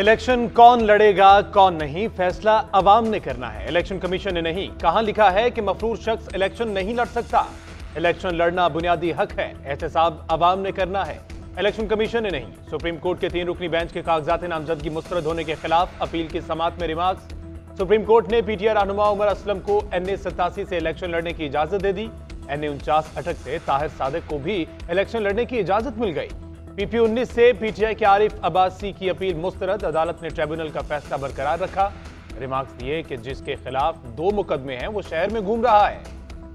Election कौन लड़ेगा कौन नहीं, फैसला अवाम ने करना है। इलेक्शन कमीशन ने नहीं, कहां लिखा है कि मफरूर शख्स इलेक्शन नहीं लड़ सकता। इलेक्शन लड़ना बुनियादी हक है, एहतसाब अवाम ने करना है, इलेक्शन कमीशन ने नहीं। सुप्रीम कोर्ट के 3 रुकनी बेंच के कागजात नामजदगी मुस्तरद होने के खिलाफ अपील की समाअत में रिमार्क्स। सुप्रीम कोर्ट ने पीटीआई रहनुमा उमर असलम को NA 87 से इलेक्शन लड़ने की इजाजत दे दी। NA 49 अटक से ताहिर सादिक को भी इलेक्शन लड़ने की इजाजत मिल गई। PP 19 से PTI के आरिफ अब्बासी की अपील मुस्तरद, अदालत ने ट्रिब्यूनल का फैसला बरकरार रखा। रिमार्क्स दिए कि जिसके खिलाफ 2 मुकदमे हैं वो शहर में घूम रहा है।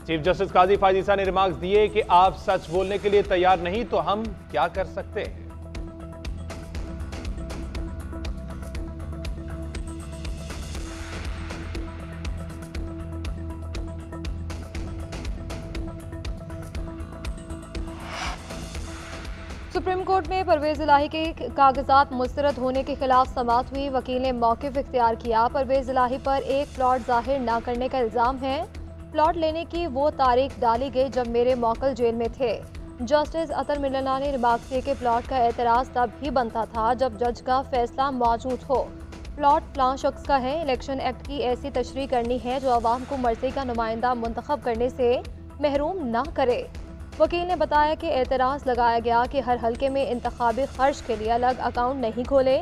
चीफ जस्टिस काजी फायद ईसा ने रिमार्क्स दिए कि आप सच बोलने के लिए तैयार नहीं तो हम क्या कर सकते हैं। सुप्रीम कोर्ट में परवेज इलाही के कागजात मुस्तरद होने के खिलाफ समाअत हुई। वकील ने मौक़िफ़ इख्तियार किया। परवेज इलाही पर एक प्लॉट जाहिर न करने का इल्ज़ाम है। प्लॉट लेने की वो तारीख डाली गई जब मेरे मौकल जेल में थे। जस्टिस अतर मिल्लना ने रिमार्क्स किए कि प्लॉट का एतराज़ तब ही बनता था जब जज का फैसला मौजूद हो। प्लॉट फलां शख्स का है। इलेक्शन एक्ट की ऐसी तशरीह करनी है जो अवाम को मर्जी का नुमाइंदा मुंतखब करने से महरूम न करे। वकील ने बताया कि एतराज़ लगाया गया कि हर हल्के में इंतखाबी खर्च के लिए अलग अकाउंट नहीं खोले।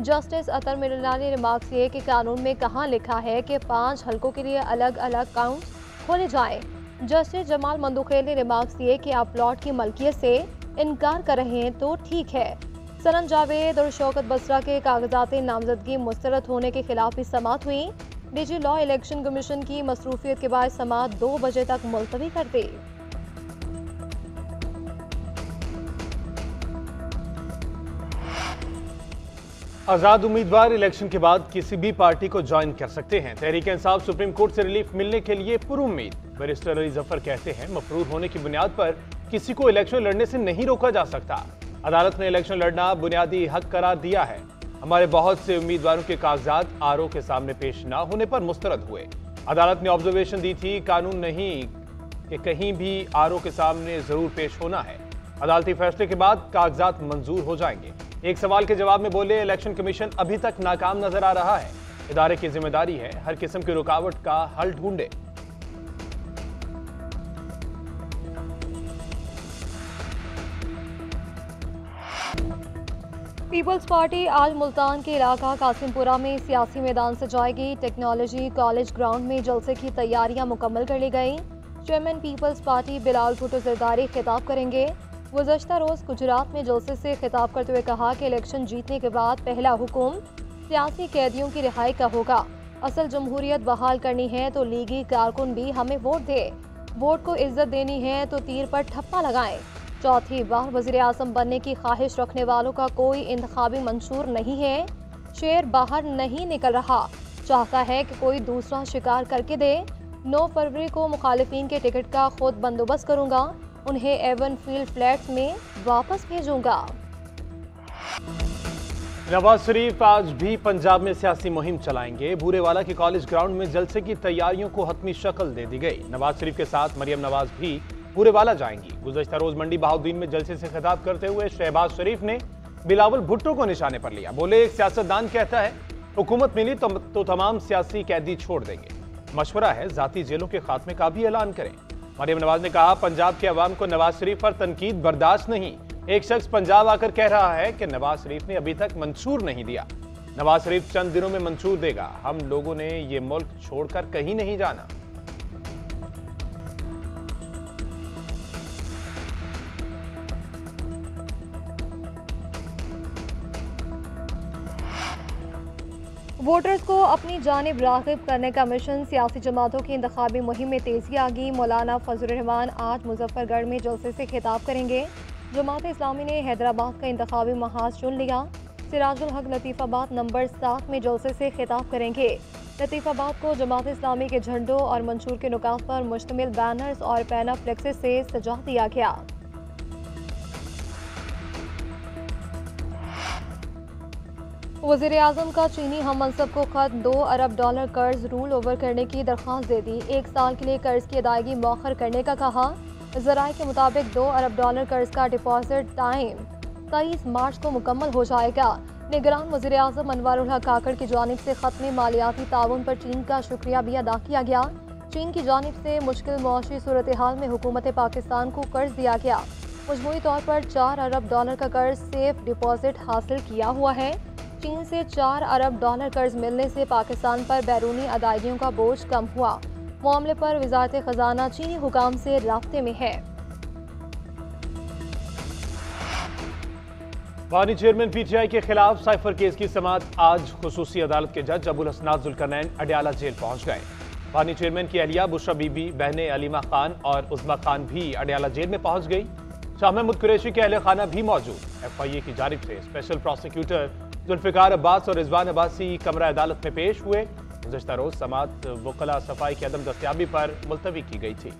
जस्टिस अतर मिल्लना ने रिमार्क्स किए कि कानून में कहाँ लिखा है कि 5 हल्कों के लिए अलग अलग अकाउंट खोले जाएं। जस्टिस जमाल मंदुखेल ने रिमार्क्स दिए कि आप प्लॉट की मलकियत से इनकार कर रहे हैं तो ठीक है। सनम जावेद और शौकत बसरा के कागजात नामजदगी मुस्तरद होने के खिलाफ भी समाअत हुई। DG लॉ इलेक्शन कमीशन की मसरूफियत के बाद समाअत 2 बजे तक मुलतवी कर दी। आजाद उम्मीदवार इलेक्शन के बाद किसी भी पार्टी को ज्वाइन कर सकते हैं। तहरीक इंसाफ सुप्रीम कोर्ट से रिलीफ मिलने के लिए पुरुम्मीद। बैरिस्टर अली जफर कहते हैं मफरूर होने की बुनियाद पर किसी को इलेक्शन लड़ने से नहीं रोका जा सकता। अदालत ने इलेक्शन लड़ना बुनियादी हक करार दिया है। हमारे बहुत से उम्मीदवारों के कागजात RO के सामने पेश न होने पर मुस्तरद हुए। अदालत ने ऑब्जर्वेशन दी थी, कानून नहीं कि कहीं भी RO के सामने जरूर पेश होना है। अदालती फैसले के बाद कागजात मंजूर हो जाएंगे। एक सवाल के जवाब में बोले, इलेक्शन कमीशन अभी तक नाकाम नजर आ रहा है। इदारे की जिम्मेदारी है हर किस्म की रुकावट का हल ढूंढे। पीपल्स पार्टी आज मुल्तान के इलाका कासिमपुरा में सियासी मैदान से जाएगी। टेक्नोलॉजी कॉलेज ग्राउंड में जलसे की तैयारियां मुकम्मल कर ली गई। चेयरमैन पीपल्स पार्टी बिलाल भुट्टो जरदारी खिताब करेंगे। गुज़श्ता रोज़ गुजरात में जलसे से खिताब करते हुए कहा कि इलेक्शन जीतने के बाद पहला हुक्म सियासी कैदियों की रिहाई का होगा। असल जमहूरियत बहाल करनी है तो लीगी कारकुन भी हमें वोट दे। वोट को इज्जत देनी है तो तीर पर ठप्पा लगाएं। चौथी बार वज़ीर आज़म बनने की ख्वाहिश रखने वालों का कोई इंतखाबी मंशूर नहीं है। शेर बाहर नहीं निकल रहा, चाहता है कि कोई दूसरा शिकार करके दे। 9 फरवरी को मुखालिफिन के टिकट का खुद बंदोबस्त करूंगा, उन्हें एवन फील्ड फ्लैट्स में वापस भेजूंगा। नवाज शरीफ आज भी पंजाब में सियासी मुहिम चलाएंगे। भूरेवाला के कॉलेज ग्राउंड में जलसे की तैयारियों को हतमी शक्ल दे दी गई। नवाज शरीफ के साथ मरियम नवाज भी भूरेवाला जाएंगी। गुज़श्ता रोज मंडी बहाउद्दीन में जलसे से खिताब करते हुए शहबाज शरीफ ने बिलावल भुट्टो को निशाने पर लिया। बोले, एक सियासतदान कहता है हुकूमत मिली तो तमाम सियासी कैदी छोड़ देंगे। मशवरा है जाती जेलों के खात्मे का भी ऐलान करें। मरियम नवाज ने कहा, पंजाब के अवाम को नवाज शरीफ पर तनकीद बर्दाश्त नहीं। एक शख्स पंजाब आकर कह रहा है कि नवाज शरीफ ने अभी तक मंशूर नहीं दिया। नवाज शरीफ चंद दिनों में मंशूर देगा। हम लोगों ने ये मुल्क छोड़कर कहीं नहीं जाना। वोटर्स को अपनी जानिब राग़िब करने का मिशन। सियासी जमातों की इंतखाबी मुहिम में तेजी आ गई। मौलाना फजल रहमान आज मुजफ्फरगढ़ में जलसे से खिताब करेंगे। जमात इस्लामी ने हैदराबाद का इंतखाबी महाज चुन लिया। सिराजुल हक लतीफ़ाबाद नंबर 7 में जलसे से खिताब करेंगे। लतीफ़ाबाद को जमात इस्लामी के झंडों और मंशूर के नुकात पर मुश्तमिल बैनर्स और पैनाफ्लेक्सेस से सजा दिया गया। वज़ीर आज़म का चीनी हम मनसब को खत। $2 अरब कर्ज रूल ओवर करने की दरख्वास्त दे दी। 1 साल के लिए कर्ज की अदायगी मौखर करने का कहा। ज़राए के मुताबिक $2 अरब कर्ज का डिपॉजिट टाइम 23 मार्च को मुकम्मल हो जाएगा। निगरान वज़ीर-ए-आज़म अनवारुल हक काकड़ की जानिब से खत्म मालियाती ताउन पर चीन का शुक्रिया भी अदा किया गया। चीन की जानिब से मुश्किल मुआशी सूरत हाल में हुकूमत पाकिस्तान को कर्ज दिया गया। मजमूई तौर पर 4 अरब डॉलर का कर्ज सेफ डिपॉजिट हासिल किया हुआ है। चीन से 4 अरब डॉलर कर्ज मिलने से पाकिस्तान पर बैरूनी अदायगियों का बोझ कम हुआ। मामले पर वजारत खजाना चीनी हुकाम से राब्ते में है। वानी चेयरमैन पीटीआई के खिलाफ साइफर केस की समाअत आज खुसूसी अदालत के जज अबुल हसनात जुल्करनैन अडयाला जेल पहुंच गए। वानी चेयरमैन की अहलिया बुशरा बीबी, बहनें अलीमा खान और उज़मा खान भी अडयाला जेल में पहुंच गई। शाह महमूद कुरैशी के अहले खाना भी मौजूद। FIA की जानिब से स्पेशल प्रोसिक्यूटर जुल्फिकार अब्बास और रिजवान अब्बासी कमरा अदालत में पेश हुए। गुज़श्ता रोज समाअत वकला सफाई की अदम दस्तियाबी पर मुलतवी की गई थी।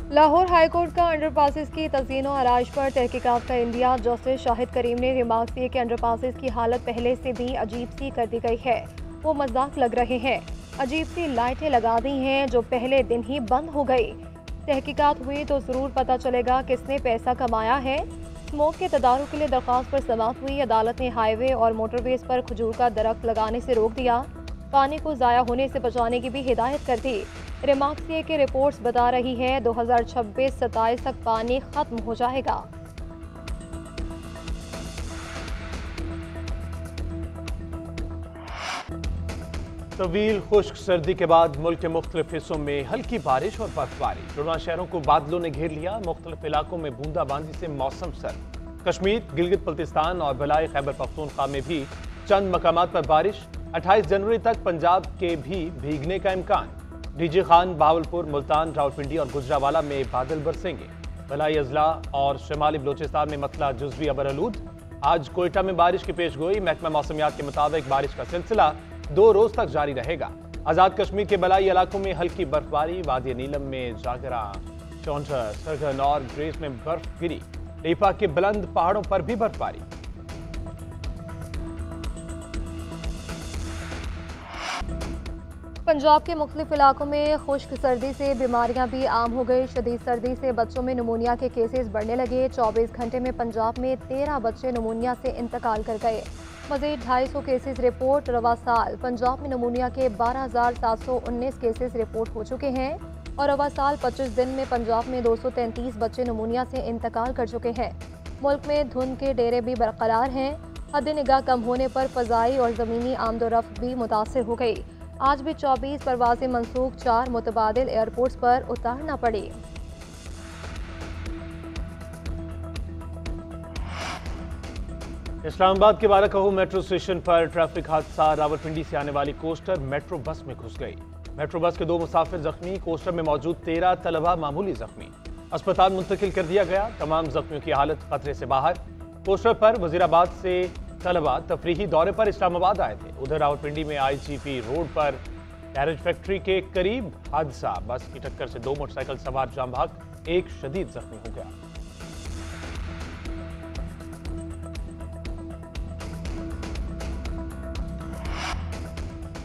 लाहौर हाईकोर्ट का अंडरपासेस की तज़यीन और आराइश पर तहकीकात का इंदिया। जस्टिस शाहिद करीम ने रिमार्क किए कि अंडरपासेस की हालत पहले से भी अजीब सी कर दी गई है, वो मजाक लग रहे हैं। अजीब सी लाइटें लगा दी हैं जो पहले दिन ही बंद हो गई। तहकीकात हुई तो ज़रूर पता चलेगा किसने पैसा कमाया है। स्मोक के तदारुक के लिए दरख्वास्त पर समाअत हुई। अदालत ने हाईवे और मोटरवेज पर खजूर का दरख्त लगाने से रोक दिया। पानी को ज़ाया होने से बचाने की भी हिदायत कर दी। रिमार्क्स ये कि रिपोर्ट्स बता रही है 2026-27 तक पानी खत्म हो जाएगा। तवील खुश्क सर्दी के बाद मुल्क के मुख्तलिफ हिस्सों में हल्की बारिश और बर्फबारी। जुड़वा शहरों को बादलों ने घेर लिया। मुख्तलिफ इलाकों में बूंदाबांदी से मौसम सर्द। कश्मीर, गिलगित बल्तिस्तान और बलाई खैबर पख्तूनख्वा में भी चंद मकामात पर बारिश। 28 जनवरी तक पंजाब के भी भीगने का इम्कान। डीजे खान, बहावलपुर, मुल्तान, रावलपिंडी और गुजरावाला में बादल बरसेंगे। बलाई अजला और शुमाली बलोचिस्तान में मतला जुज़वी अबरआलूद। आज कोयटा में बारिश की पेशगोई। महकमा मौसमियात के मुताबिक बारिश का सिलसिला 2 रोज तक जारी रहेगा। आज़ाद कश्मीर के बलाई इलाकों में हल्की बर्फबारी। वादी नीलम में जागरा, चौंठर, सरगन और ग्रेस में बर्फ गिरी। लीपा के बुलंद पहाड़ों पर भी बर्फबारी। पंजाब के मुख्तलिफ इलाकों में खुश्क सर्दी से बीमारियां भी आम हो गई। शदीद सर्दी से बच्चों में नमूनिया के केसेस बढ़ने लगे। 24 घंटे में पंजाब में 13 बच्चे नमूनिया से इंतकाल कर गए। मजीद 250 केसेस रिपोर्ट। रवा साल पंजाब में नमूनिया के 12,719 केसेस रिपोर्ट हो चुके हैं और रवा साल 25 दिन में पंजाब में 233 बच्चे नमूनिया से इंतकाल कर चुके हैं। मुल्क में धुंध के डेरे भी बरकरार हैं। हद निगाह कम होने पर फ़ज़ाई और ज़मीनी आमदोरफ्त भी मुतासर हो गई। आज भी 24 परवाज़ें मनसूख, 4 मुतबादिल एयरपोर्ट्स पर उतारना पड़ी। इस्लामाबाद के बाराकहू मेट्रो स्टेशन पर ट्रैफिक हादसा। रावलपिंडी से आने वाली कोस्टर मेट्रो बस में घुस गई। मेट्रो बस के 2 मुसाफिर जख्मी। कोस्टर में मौजूद 13 तलबा मामूली जख्मी। अस्पताल मुंतकिल कर दिया गया। तमाम जख्मियों की हालत खतरे से बाहर। कोस्टर पर वजीराबाद से तलबा तफरीही दौरे पर इस्लामाबाद आए थे। उधर रावलपिंडी में IGP रोड पर गैरेज फैक्ट्री के करीब हादसा। बस की टक्कर से 2 मोटरसाइकिल सवार जाम भाग, 1 शदीद जख्मी हो गया।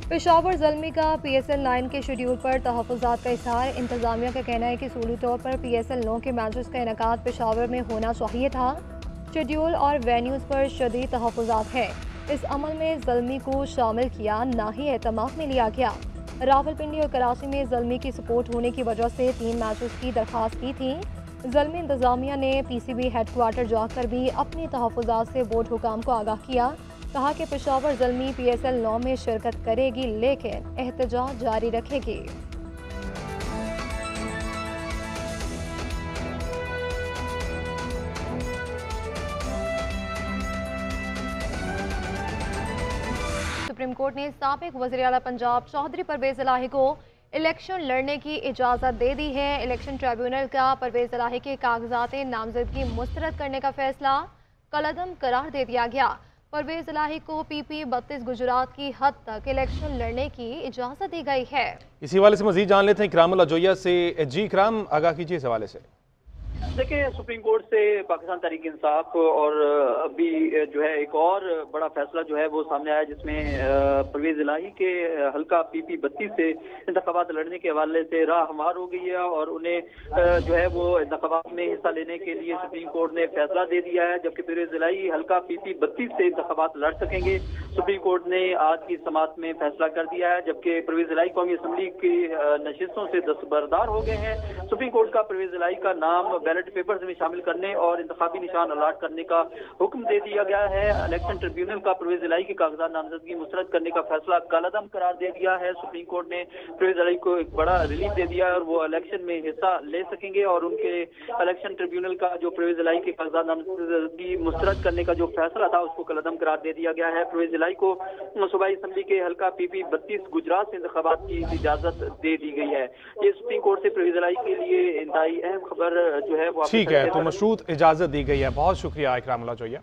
पेशावर ज़ल्मी का PSL 9 के शेड्यूल पर तहफ़्फ़ुज़ात का इज़हार। इंतज़ामिया का कहना है कि सूली तौर पर PSL 9 के मैचेस का इनेकाद पेशावर में होना चाहिए था। शेड्यूल और वेन्यूज़ पर शदीद तहफ़्फ़ुज़ात हैं। इस अमल में ज़ल्मी को शामिल किया, ना ही एहतमाम में लिया गया। रावलपिंडी और कराची में ज़ल्मी की सपोर्ट होने की वजह से 3 मैचेस की दरख्वास्त की थी। ज़ल्मी इंतज़ामिया ने PCB हेडक्वार्टर जाकर भी अपनी तहफ़्फ़ुज़ात से बोर्ड हुकाम को आगाह किया। कहा कि पेशावर ज़ल्मी PSL 9 में शिरकत करेगी लेकिन एहतजाज जारी रखेगी। सुप्रीम कोर्ट ने साबिक वज़ीर आला पंजाब चौधरी परवेज़ इलाही को इलेक्शन लड़ने की इजाज़त दे दी है। इलेक्शन ट्रिब्यूनल का परवेज़ इलाही के कागजात नामजदगी मुस्तरद करने का फैसला कलअदम करार दे दिया गया। परवेज़ इलाही को PP 32 गुजरात की हद तक इलेक्शन लड़ने की इजाज़त दी गई है। इसी हवाले से मजीद जान लेते हैं इकरामुल अजोया से। जी इकराम, आगाह कीजिए इस हवाले से। देखिए, सुप्रीम कोर्ट से पाकिस्तान तहरीक इंसाफ और अभी जो है एक और बड़ा फैसला जो है वो सामने आया, जिसमें परवेज इलाही के हल्का PP 32 से इंतखाबात लड़ने के हवाले से राह हमवार हो गई है और उन्हें जो है वो इंतखाबात में हिस्सा लेने के लिए सुप्रीम कोर्ट ने फैसला दे दिया है, जबकि परवेज इलाही हल्का PP 32 से इंतखाबात लड़ सकेंगे। सुप्रीम कोर्ट ने आज की समाअत में फैसला कर दिया है, जबकि परवेज इलाही कौमी असम्बली की नशिस्तों से दस्तबरदार हो गए हैं। सुप्रीम कोर्ट का परवेज इलाही का नाम बैलेट पेपर्स में शामिल करने और इंतखाबी निशान अलॉट करने का हुक्म दे दिया गया है। इलेक्शन ट्रिब्यूनल का परवेज इलाही की कागजात नामजदगी मुस्तरद करने का फैसला कलअदम करार दे दिया है। सुप्रीम कोर्ट ने परवेज इलाही को एक बड़ा रिलीफ दे दिया है और वो इलेक्शन में हिस्सा ले सकेंगे और उनके इलेक्शन ट्रिब्यूनल का जो परवेज इलाही की कागजात नामजदगी मुस्तरद करने का जो फैसला था उसको कलअदम करार दे दिया गया है। परवेज इलाही को सूबाई असम्बली के हल्का PP 32 गुजरात से इंतखाबात की इजाजत दे दी गई है। ये सुप्रीम कोर्ट से परवेज इलाही के लिए इंतहाई अहम खबर जो है वो ठीक है, तो मशरूत इजाजत दी गई है। बहुत शुक्रिया इकरामुल्लाह जोया।